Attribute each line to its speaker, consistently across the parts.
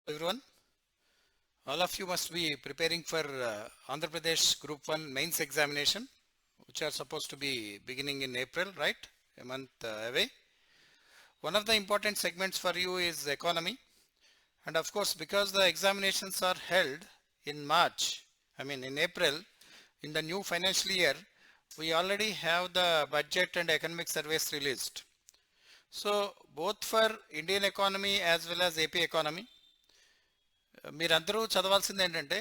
Speaker 1: Everyone, all of you must be preparing for Andhra Pradesh Group 1 mains examination, which are supposed to be beginning in April, right? A month away. One of the important segments for you is economy. And of course, because the examinations are held in in April, in the new financial year, we already have the budget and economic surveys released. So both for Indian economy as well as AP economy, మీరందరూ చదవాల్సింది ఏంటంటే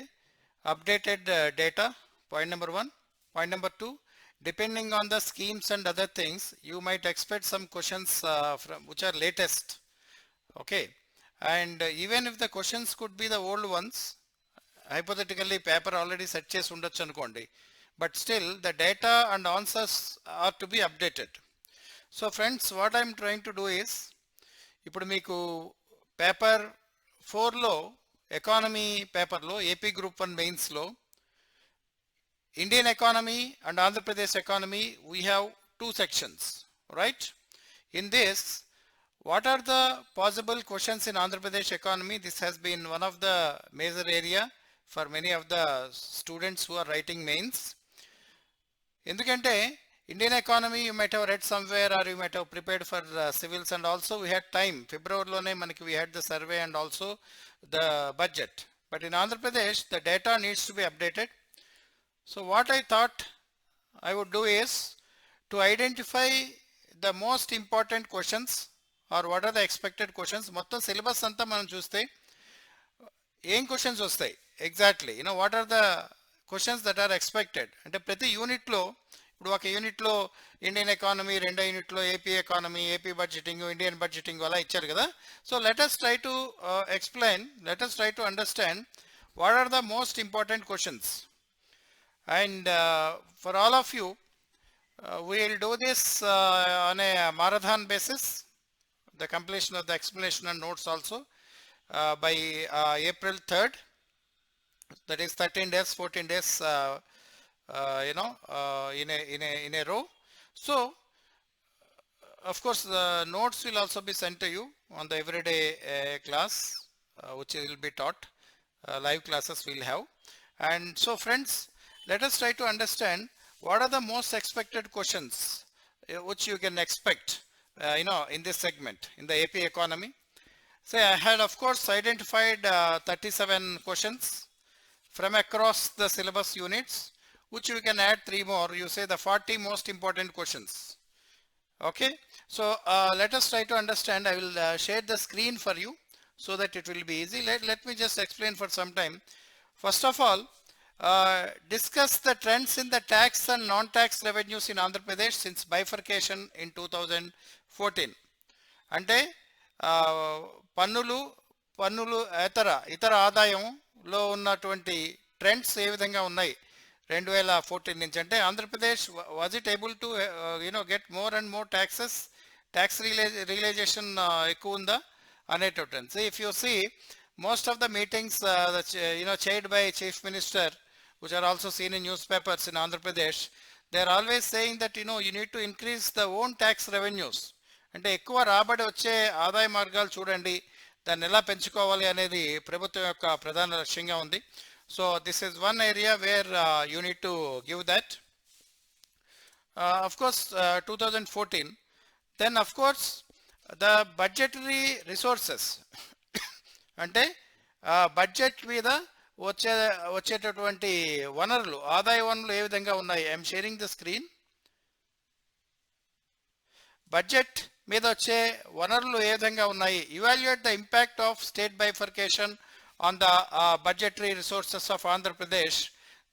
Speaker 1: updated data point number 1. Point number 2, depending on the schemes and other things, you might expect some questions from which are latest. Okay, and even if the questions could be the old ones, hypothetically paper already set చేసి ఉండొచ్చు అనుకోండి, but still the data and answers are to be updated. So friends, what I am trying to do is, ఇప్పుడు మీకు paper 4లో economy పేపర్లో AP group 1 మెయిన్స్లో Indian economy and Andhra Pradesh economy, we have two sections, right? In this, what are the possible questions in Andhra Pradesh economy? This has been one of the major area for many of the students who are writing mains. ఎందుకంటే Indian economy you might have read somewhere, or you might have prepared for civils, and also we had time. February manaki we had the survey and also the budget. But in Andhra Pradesh, the data needs to be updated. So what I thought I would do is to identify the most important questions, or what are the expected questions. మొత్తం syllabus అంతా మనం చూస్తే ఏం questions వస్తాయి exactly, what are the questions that are expected అంటే ప్రతి యూనిట్లో. ఇప్పుడు ఒక యూనిట్లో ఇండియన్ ఎకానమీ, రెండో యూనిట్లో AP economy, AP budgeting, Indian budgeting అలా ఇచ్చారు కదా. So let us try to explain, let us try to understand what are the most important questions. And for all of you, we will do this on a marathon basis, the completion of the explanation and notes also by April 3rd. That is 13 days, 14 days, in a row. So of course the notes will also be sent to you on the everyday class, which will be taught. Live classes we'll have. And so friends, let us try to understand what are the most expected questions which you can expect in this segment in the AP economy. So I had of course identified 37 questions from across the syllabus units, which you can add 3 more. You say the 40 most important questions. Okay, so let us try to understand. I will share the screen for you so that it will be easy. Let me just explain for some time. First of all, discuss the trends in the tax and non-tax revenues in Andhra Pradesh since bifurcation in 2014. అంటే పన్నులు ఇతర ఆదాయంలో ఉన్నటువంటి trends ఏ విధంగా ఉన్నాయి 2014 నుంచి. అంటే Andhra Pradesh was it able to get more and more tax realisation ఎక్కువ ఉందా అనేటువంటి. If you see most of the meetings chaired by chief minister, which are also seen in newspapers in Andhra Pradesh, they are always saying that you need to increase the own tax revenues. అంటే ఎక్కువ రాబడి వచ్చే ఆదాయ మార్గాలు చూడండి, దాన్ని ఎలా పెంచుకోవాలి అనేది ప్రభుత్వం యొక్క ప్రధాన లక్ష్యంగా ఉంది. So this is one area where you need to give that. Of course 2014, then of course the budgetary resources అంటే బడ్జెట్ మీద వచ్చేటటువంటి వనరులు, ఆదాయ వనరులు ఏ విధంగా ఉన్నాయి. I'm sharing the screen. Budget మీద వచ్చే వనరులు ఏ విధంగా ఉన్నాయి. Evaluate the impact of state bifurcation on the budgetary resources of Andhra Pradesh.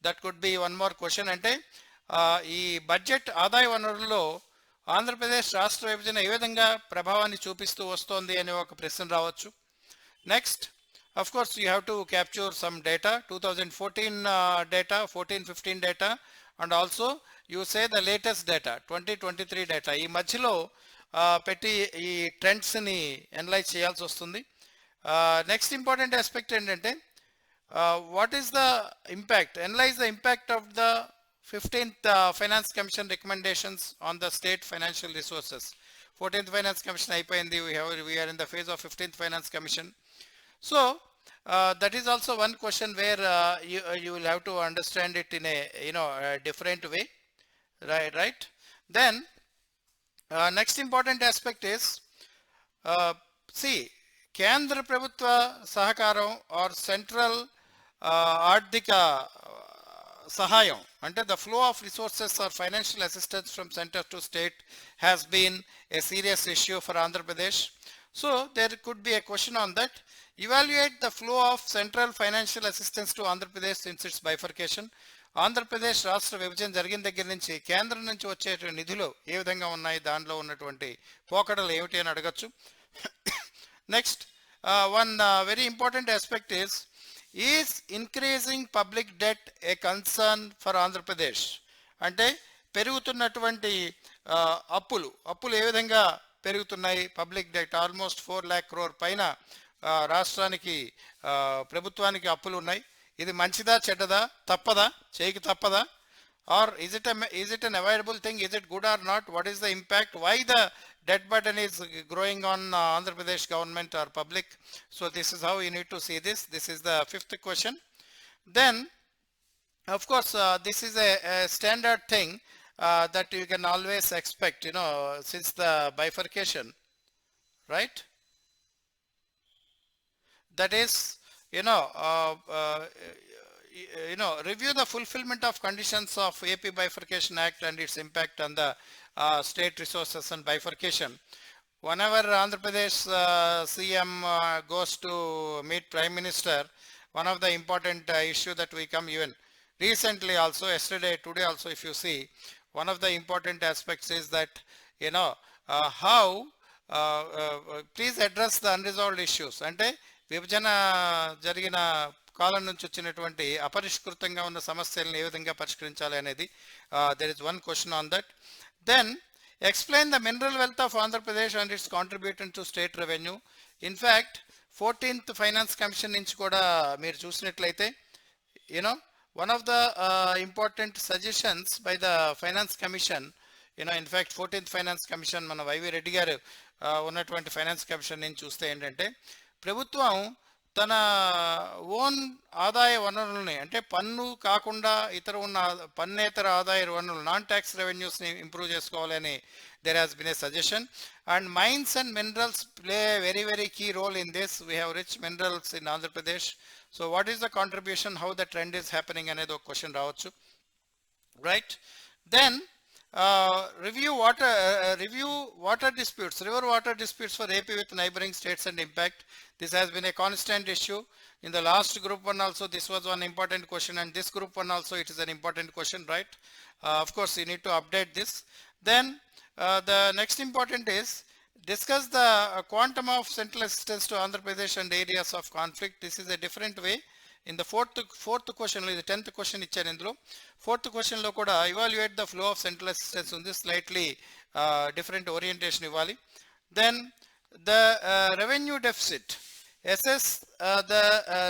Speaker 1: That could be one more question. అంటే ఈ బడ్జెట్ ఆదాయ వనరుల్లో ఆంధ్రప్రదేశ్ రాష్ట్ర విభజన ఏ విధంగా ప్రభావాన్ని చూపిస్తూ వస్తోంది అనే ఒక ప్రశ్న రావచ్చు. Next, of course you have to capture some data, 2014 data, 14-15 data, and also you say the latest data, 2023 data. ఈ మధ్యలో పెట్టి ఈ ట్రెండ్స్ని అనలైజ్ చేయాల్సి వస్తుంది. నెక్స్ట్ ఇంపార్టెంట్ ఆస్పెక్ట్ ఏంటంటే what is the impact, analyse the impact of the 15th finance commission recommendations on the state financial resources. 14th finance commission అయిపోయింది, we are in the phase of 15th finance commission. So that is also one question where you will have to understand it in a a different way, right. Then next important aspect is see Kendra Prabhutva Sahakaram or Central Ardhika Sahayam, under the flow of resources or financial assistance from center to state has been a serious issue for Andhra Pradesh. So there could be a question on that. Evaluate the flow of central financial assistance to Andhra Pradesh since its bifurcation. Andhra Pradesh రాష్ట్ర విభజన జరిగిన దగ్గర నుంచి కేంద్రం నుంచి వచ్చేటువంటి నిధులు ఏ విధంగా ఉన్నాయి, దానిలో ఉన్నటువంటి పోకడలు ఏమిటి అని అడగచ్చు. Next one very important aspect is increasing public debt a concern for Andhra Pradesh? అంటే పెరుగుతున్నటువంటి అప్పులు ఏ విధంగా పెరుగుతున్నాయి, public debt almost 4 lakh crore పైన రాష్ట్రానికి ప్రభుత్వానికి అప్పులు ఉన్నాయి. ఇది మంచిదా చెడ్డదా, తప్పదా, చేయక తప్పదా, or is it an avoidable thing, is it good or not, what is the impact, why the debt burden is growing on Andhra Pradesh government or public? So this is how you need to see this. This is the fifth question. Then of course this is a standard thing that you can always expect, since the bifurcation, right? That is, review the fulfillment of conditions of AP Bifurcation Act and its impact on the state resources and bifurcation. Whenever Andhra Pradesh CM goes to meet Prime Minister, one of the important issue that we come even recently also, yesterday, today also, if you see, one of the important aspects is that, how please address the unresolved issues. అంటే విభజన జరిగిన కాలం నుంచి వచ్చినటువంటి అపరిష్కృతంగా ఉన్న సమస్యలను ఏ విధంగా పరిష్కరించాలి అనేది, there is one question on that. Then explain the mineral wealth of Andhra Pradesh and its contribution to state revenue. In fact, 14th Finance Commission నుంచి కూడా మీరు చూసినట్లయితే, one of the important suggestions by the Finance Commission, in fact 14th Finance Commission మన YV Reddy గారు ఉన్నటువంటి finance commission నుంచి చూస్తే ఏంటంటే, ప్రభుత్వం తన ఓన్ ఆదాయ వనరులని, అంటే పన్ను కాకుండా ఇతర ఉన్న పన్నేతర ఆదాయ వనరులు, నాన్ ట్యాక్స్ రెవెన్యూస్ని ఇంప్రూవ్ చేసుకోవాలని there has been a suggestion. And mines and minerals play a very, very key role in this. We have rich minerals in Andhra Pradesh. So what is the contribution, how the trend is happening అనేది ఒక question రావచ్చు, right? Then review water disputes, river water disputes for AP with neighboring states and impact. This has been a constant issue. In the last group one also this was one important question, and this group one also it is an important question, right? Of course you need to update this. Then the next important is discuss the quantum of central assistance to Andhra Pradesh and areas of conflict. This is a different way. In the fourth question, the 10th question ఇచ్చారు ఇందులో. Fourth question లో కూడా evaluate the flow of central assistance ఉంది, slightly different orientation ఇవ్వాలి. Then the revenue deficit, assess the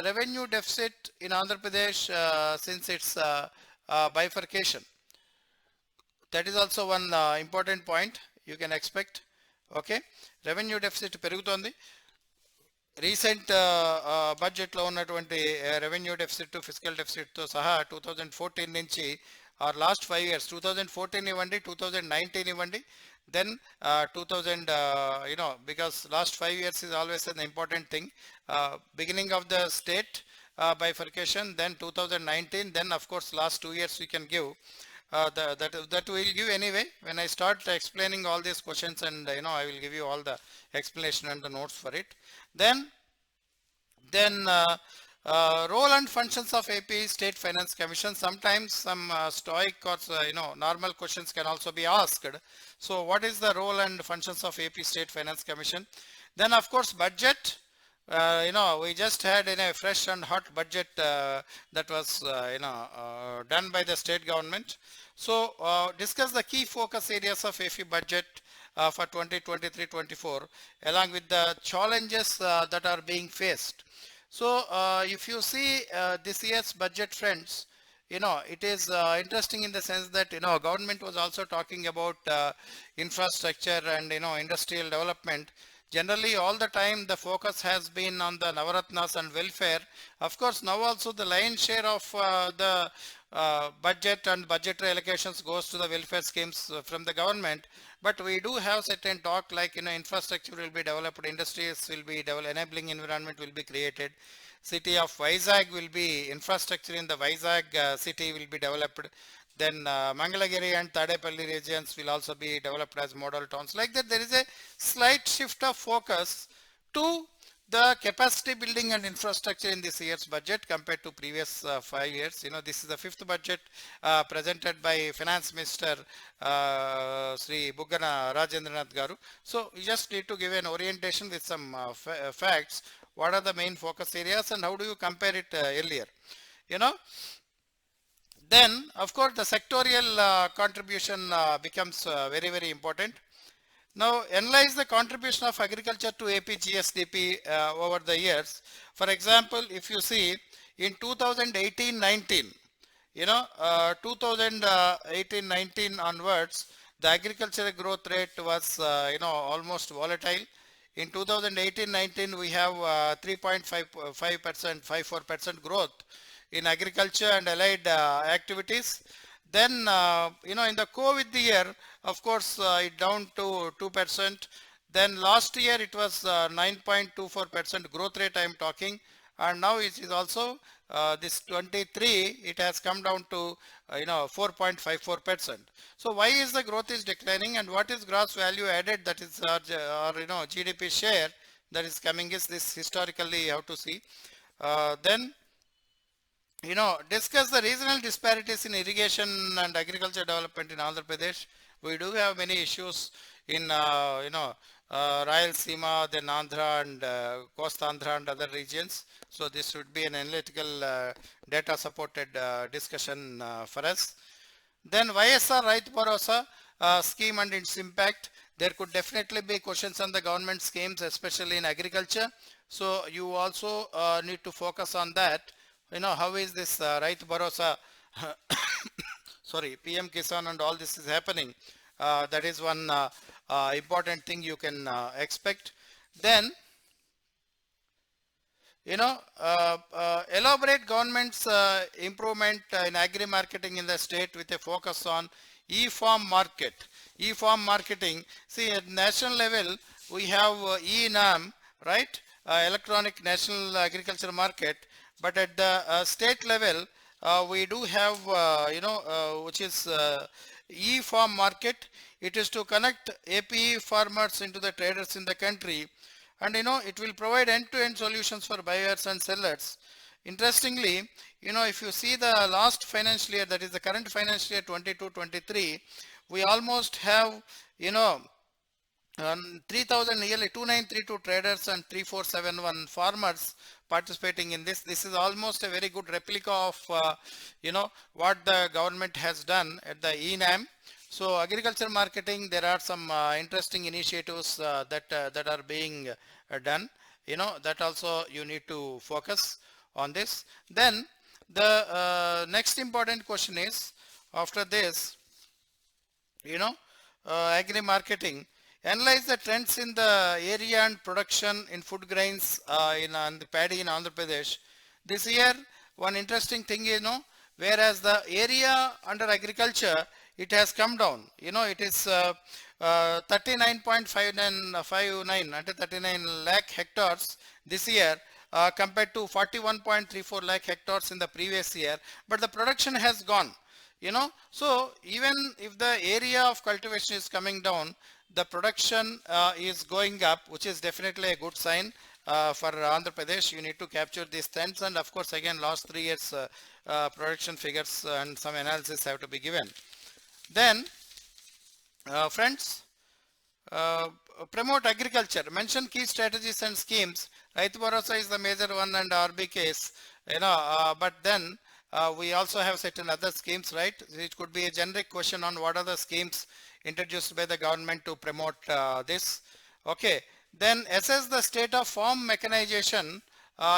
Speaker 1: revenue deficit in Andhra Pradesh since its bifurcation. That is also one important point you can expect. Okay, revenue deficit పెరుగుతోంది. Recent బడ్జెట్లో ఉన్నటువంటి revenue deficit, physical డెఫిసిట్తో సహా 2014 నుంచి are last 5 years, 2014 ఇవ్వండి, 2019 ఇవ్వండి, then 2000, because last 5 years is always an important thing. Beginning of the state bifurcation, then 2019, then of course last 2 years we can give. That will give anyway when I start explaining all these questions, and I will give you all the explanation and the notes for it. Then role and functions of AP State Finance Commission. Sometimes some stoic or normal questions can also be asked. So what is the role and functions of AP State Finance Commission? Then of course budget. We just had a fresh and hot budget that was done by the state government. So discuss the key focus areas of AP budget for 2023-24 along with the challenges that are being faced. So if you see this year's budget, friends, it is interesting in the sense that government was also talking about infrastructure and industrial development. Generally, all the time the focus has been on the Navaratnas and welfare. Of course, now also the lion's share of the budget and budgetary allocations goes to the welfare schemes from the government. But we do have certain talk like, infrastructure will be developed, industries will be developed, enabling environment will be created. City of Vizag will be, infrastructure in the Vizag city will be developed. Then Mangalagiri and Tadepalli regions will also be developed as model towns. Like that, there is a slight shift of focus to the capacity building and infrastructure in this year's budget compared to previous 5 years. This is the fifth budget presented by Finance Minister Sri Buggana Rajendranath Garu. So you just need to give an orientation with some facts. What are the main focus areas and how do you compare it earlier? Then, of course, the sectorial contribution becomes very, very important. Now, analyze the contribution of agriculture to AP GSDP over the years. For example, if you see in 2018-19, 2018-19 onwards, the agricultural growth rate was, almost volatile. In 2018-19, we have 3.55%, 54% growth in agriculture and allied activities. Then, in the COVID year, of course, it down to 2%. Then last year it was 9.24% growth rate I am talking. And now it is also this 23, it has come down to 4.54%. So why is the growth is declining and what is gross value added, that is our GDP share that is coming, is this historically you have to see. Then discuss the regional disparities in irrigation and agriculture development in Andhra Pradesh. We do have many issues in Rayalaseema, then Andhra and Coast Andhra and other regions. So this would be an analytical data supported discussion for us. Then YSR Raitu Bharosa scheme and its impact. There could definitely be questions on the government schemes, especially in agriculture. So you also need to focus on that. How is this Raitu Bharosa, sorry, PM Kisan and all this is happening. That is one important thing you can expect. Then, elaborate government's improvement in agri-marketing in the state with a focus on e-farm market. E-farm marketing, see at national level, we have e-NAM, right? Electronic National Agriculture Market. But at the state level, we do have, which is e-farm market. It is to connect APE farmers into the traders in the country. And, it will provide end-to-end solutions for buyers and sellers. Interestingly, if you see the last financial year, that is the current financial year 22-23, we almost have, 3,000, nearly 2,932 traders and 3,471 farmers participating in this. This is almost a very good replica of, what the government has done at the ENAM. So agriculture marketing, there are some interesting initiatives that are being done. That also you need to focus on this. Then the next important question is, after this, agri marketing. Analyze the trends in the area and production in food grains in the paddy in Andhra Pradesh. This year, one interesting thing is, whereas the area under agriculture, it has come down. It is 39.59 under 39 lakh hectares this year compared to 41.34 lakh hectares in the previous year. But the production has gone. So even if the area of cultivation is coming down, the production is going up, which is definitely a good sign for Andhra Pradesh. You need to capture these trends, and of course again last 3 years production figures and some analysis have to be given. Then friends, promote agriculture. Mention key strategies and schemes. Raitu Bharosa is the major one and RBKs, but then we also have certain other schemes, right? It could be a generic question on what are the schemes introduced by the government to promote this. Okay, then assess the state of farm mechanization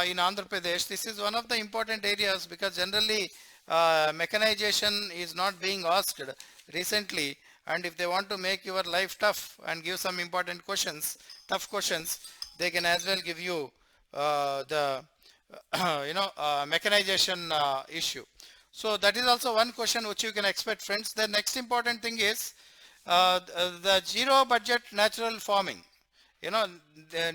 Speaker 1: in Andhra Pradesh. This is one of the important areas because generally mechanization is not being asked recently, and if they want to make your life tough and give some important questions, tough questions, they can as well give you the mechanization issue. So that is also one question which you can expect, friends. The next important thing is the zero budget natural farming. You know, the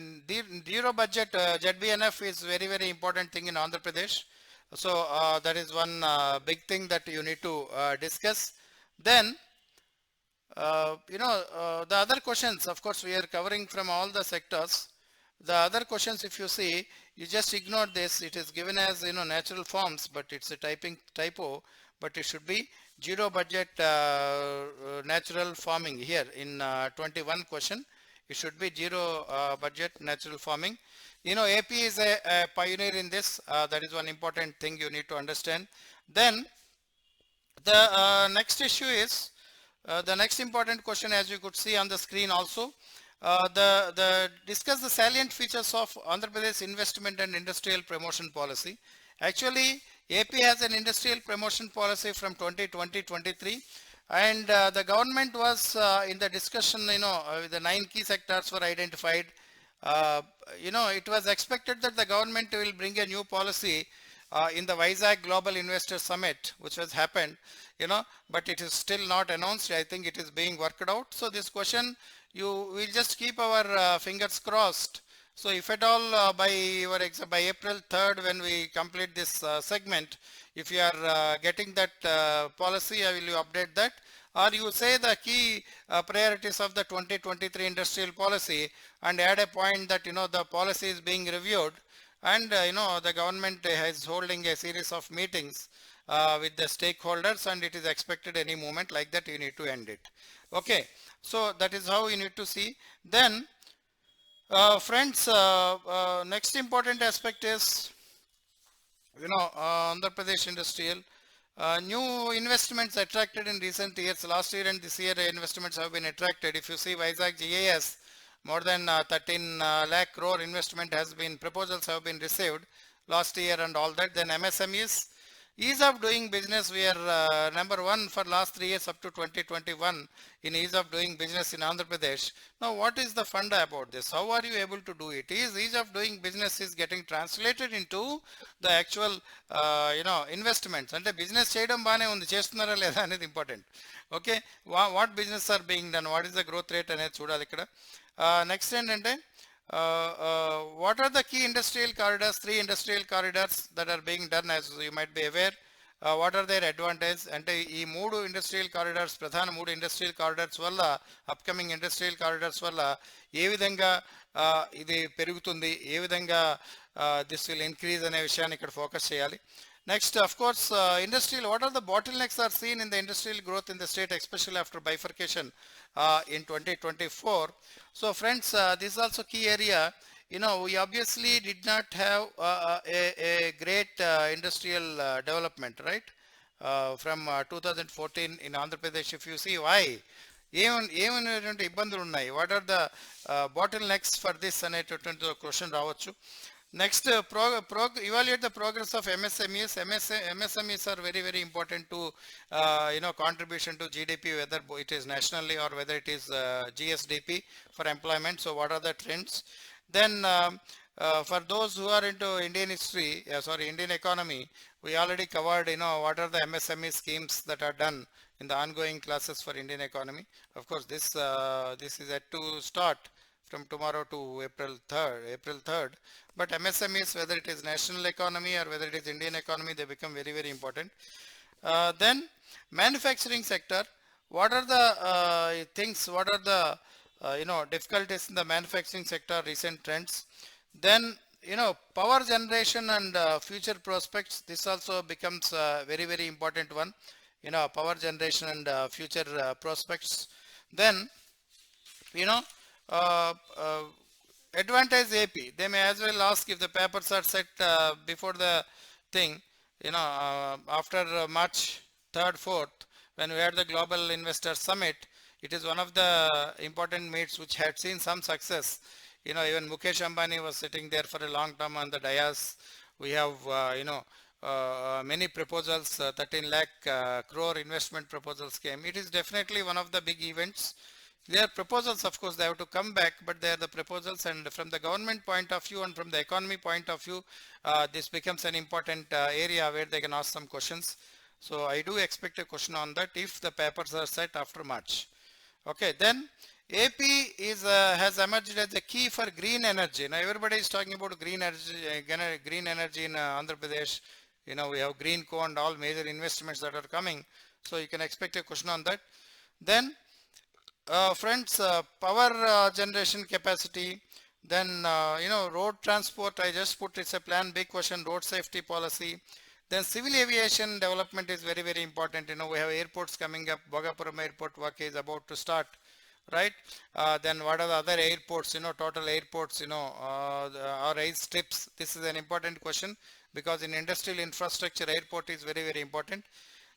Speaker 1: zero budget ZBNF is very important thing in Andhra Pradesh. So that is one big thing that you need to discuss. Then the other questions, of course, we are covering from all the sectors. The other questions, if you see, you just ignore this. It is given as, natural forms, but it's a typo, but it should be zero budget natural farming here in 21 question. It should be zero budget natural farming. AP is a pioneer in this. That is one important thing you need to understand. Then the next issue is, the next important question, as you could see on the screen also, discuss the salient features of Andhra Pradesh investment and industrial promotion policy. Actually, AP has an industrial promotion policy from 2020-23, and the government was in the discussion, the 9 key sectors were identified. It was expected that the government will bring a new policy in the Vizag Global Investor Summit, which has happened, but it is still not announced. I think it is being worked out. So this question, we'll just keep our fingers crossed. So if at all by April 3rd, when we complete this segment, if you are getting that policy, I will update that. Or you say the key priorities of the 2023 industrial policy and add a point that, the policy is being reviewed, and the government is holding a series of meetings with the stakeholders, and it is expected any moment, like that you need to end it. Okay, so that is how you need to see. Then friends, next important aspect is, Andhra Pradesh industrial new investments attracted in recent years. Last year and this year investments have been attracted. If you see Vizag GIS, more than 13 lakh crore investment has been, proposals have been received last year and all that. Then MSMEs, ease of doing business, we are number 1 for last 3 years up to 2021 in ease of doing business in Andhra Pradesh. Now what is the funda about this? How are you able to do it? Is ease of doing business is getting translated into the actual investments. And the business cheyadam baane undi, chestunara ledha anedi important. Okay, what business are being done? What is the growth rate anedi chudali ikkada. Next ఏంటంటే what are the key industrial corridors? 3 industrial corridors that are being done, as you might be aware. What are their advantages? అంటే ఈ 3 industrial corridors, ప్రధాన 3 industrial corridors వల్ల, upcoming industrial corridors వల్ల ఏ విధంగా ఇది పెరుగుతుంది, ఏ విధంగా దిస్ విల్ ఇంక్రీజ్ అనే విషయాన్ని ఇక్కడ ఫోకస్ చేయాలి. Next, of course, industrial, what are the bottlenecks are seen in the industrial growth in the state, especially after bifurcation in 2024. So friends, this is also key area. We obviously did not have a great industrial development, right? From 2014 in Andhra Pradesh. If you see why, ఏమైనటువంటి ఇబ్బందులు ఉన్నాయి, what are the bottlenecks for this అనేటటువంటి question రావచ్చు. Next, evaluate the progress of MSMEs. MSMEs are very important to contribution to GDP, whether it is nationally or whether it is GSDP for employment. So what are the trends? Then for those who are into Indian history, Indian economy, we already covered what are the MSME schemes that are done in the ongoing classes for Indian economy. Of course, this is yet to start from tomorrow to April 3rd. But MSMEs, whether it is national economy or whether it is Indian economy, they become very important. Then manufacturing sector, what are the things, what are the difficulties in the manufacturing sector, recent trends. Then power generation and future prospects, this also becomes very important one, power generation and future prospects. Then advantage AP, they may as well ask if the papers are set before the thing, after March 3rd, 4th, when we had the Global Investor Summit. It is one of the important meets which had seen some success. Even Mukesh Ambani was sitting there for a long time on the dais. We have many proposals, 13 lakh crore investment proposals came. It is definitely one of the big events. They are proposals, of course, they have to come back, but they are the proposals, and from the government point of view and from the economy point of view, this becomes an important area where they can ask some questions. So I do expect a question on that if the papers are set after March. Okay, then AP has emerged as a key for green energy. Now everybody is talking about green energy in Andhra Pradesh. You know, we have green co and all major investments that are coming. So you can expect a question on that. Then friends, power generation capacity, then road transport, I just put it's a plan, big question, road safety policy. Then civil aviation development is very, very important. You know, we have airports coming up. Bhogapuram airport work is about to start, right? Then what are the other airports, total airports, or air strips. This is an important question because in industrial infrastructure, airport is very, very important.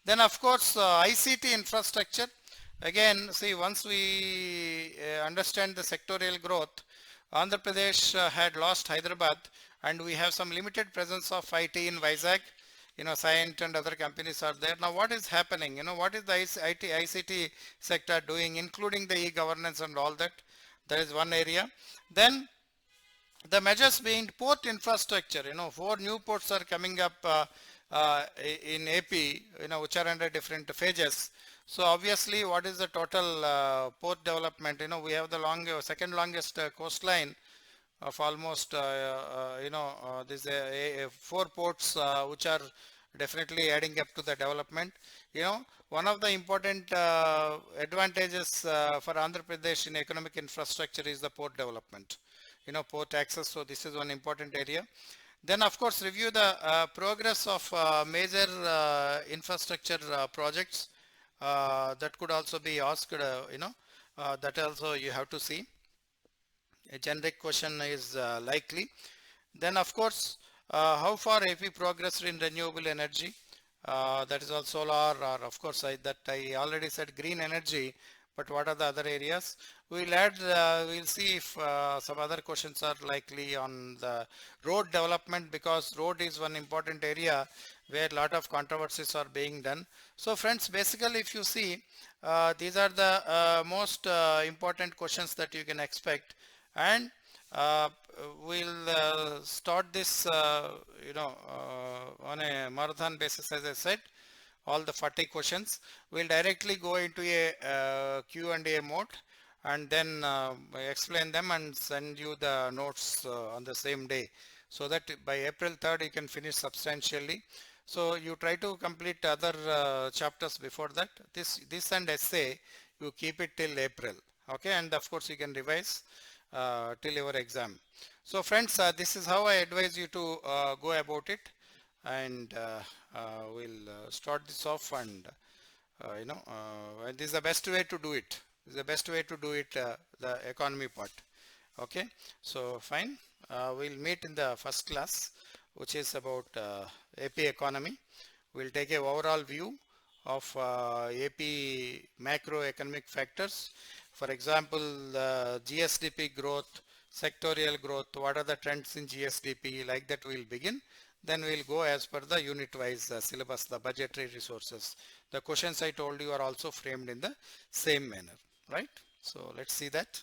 Speaker 1: Then of course, ICT infrastructure. Again, see, once we understand the sectorial growth, Andhra Pradesh had lost Hyderabad, and we have some limited presence of IT in Vizag. Cyient and other companies are there. Now, what is happening? What is the ICT sector doing, including the e-governance and all that? That is one area. Then the measures being port infrastructure. 4 new ports are coming up in AP, which are under different phases. So obviously, what is the total port development? We have the second longest coastline of almost, these 4 ports which are definitely adding up to the development. One of the important advantages for Andhra Pradesh in economic infrastructure is the port development, port access. So this is one important area. Then of course, review the progress of major infrastructure projects. That could also be asked, that also you have to see. A generic question is likely. Then of course, how far AP progressed in renewable energy, that is also solar, or of course I already said green energy, but what are the other areas? We'll add, we'll see if some other questions are likely on the road development, because road is one important area where a lot of controversies are being done. So friends, basically if you see, these are the most important questions that you can expect, and we'll start this on a marathon basis. As I said, all the 40 questions, we'll directly go into a Q&A mode, and then explain them and send you the notes on the same day, so that by April 3rd you can finish substantially. So you try to complete other chapters before that. This and essay, you keep it till April, okay? And of course you can revise till your exam. So friends, this is how I advise you to go about it, and we'll start this off, and this is the best way to do it. This is the best way to do it, the economy part. Okay, so fine. We'll meet in the first class, which is about AP economy. We'll take a overall view of AP macroeconomic factors. For example, GSDP growth, sectorial growth, what are the trends in GSDP, like that we'll begin. Then we'll go as per the unit wise syllabus, the budgetary resources. The questions I told you are also framed in the same manner, right? So let's see that.